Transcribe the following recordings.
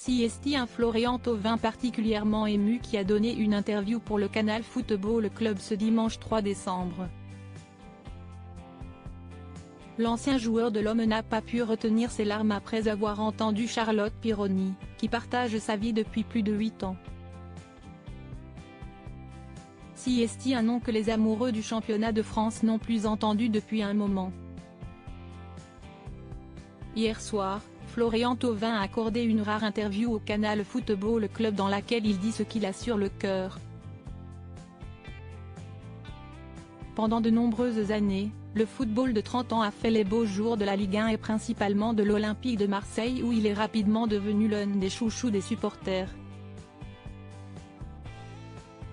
CST un Florian Thauvin particulièrement ému qui a donné une interview pour le canal Football Club ce dimanche 3 décembre. L'ancien joueur de l'Homme n'a pas pu retenir ses larmes après avoir entendu Charlotte Pironi, qui partage sa vie depuis plus de 8 ans. CST un nom que les amoureux du championnat de France n'ont plus entendu depuis un moment. Hier soir, Florian Thauvin a accordé une rare interview au canal Football Club dans laquelle il dit ce qu'il a sur le cœur. Pendant de nombreuses années, le football de 30 ans a fait les beaux jours de la Ligue 1 et principalement de l'Olympique de Marseille où il est rapidement devenu l'un des chouchous des supporters.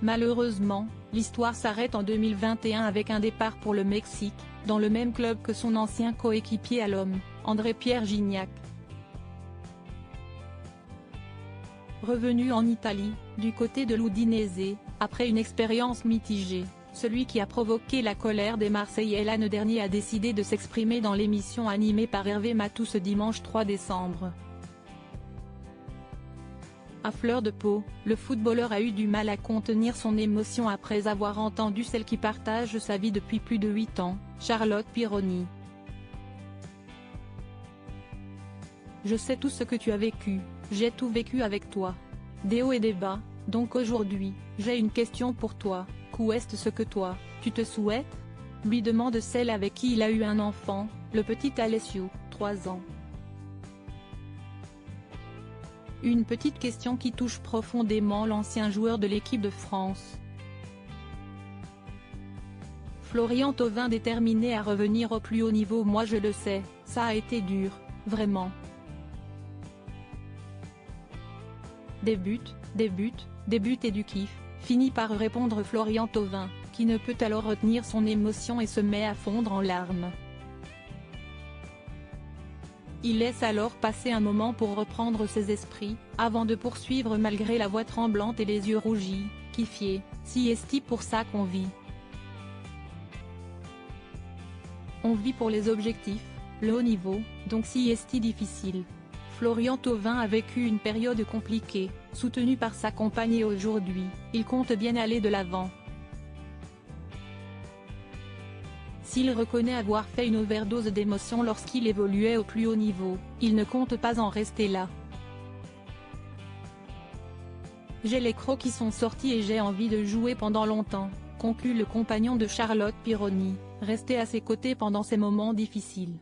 Malheureusement, l'histoire s'arrête en 2021 avec un départ pour le Mexique, dans le même club que son ancien coéquipier à l'Homme, André-Pierre Gignac. Revenu en Italie, du côté de l'Udinese, après une expérience mitigée, celui qui a provoqué la colère des Marseillais l'an dernier a décidé de s'exprimer dans l'émission animée par Hervé Matou ce dimanche 3 décembre. À fleur de peau, le footballeur a eu du mal à contenir son émotion après avoir entendu celle qui partage sa vie depuis plus de 8 ans, Charlotte Pironi. Je sais tout ce que tu as vécu, j'ai tout vécu avec toi. Des hauts et des bas, donc aujourd'hui, j'ai une question pour toi, qu'est ce que toi, tu te souhaites ? Lui demande celle avec qui il a eu un enfant, le petit Alessio, 3 ans. Une petite question qui touche profondément l'ancien joueur de l'équipe de France. Florian Thauvin déterminé à revenir au plus haut niveau. Moi je le sais, ça a été dur, vraiment. Des buts et du kiff, finit par répondre Florian Thauvin, qui ne peut alors retenir son émotion et se met à fondre en larmes. Il laisse alors passer un moment pour reprendre ses esprits, avant de poursuivre malgré la voix tremblante et les yeux rougis, kiffier, CST pour ça qu'on vit. On vit pour les objectifs, le haut niveau, donc CST difficile. Florian Thauvin a vécu une période compliquée, soutenu par sa compagne et aujourd'hui, il compte bien aller de l'avant. S'il reconnaît avoir fait une overdose d'émotions lorsqu'il évoluait au plus haut niveau, il ne compte pas en rester là. J'ai les crocs qui sont sortis et j'ai envie de jouer pendant longtemps, conclut le compagnon de Charlotte Pironi, resté à ses côtés pendant ces moments difficiles.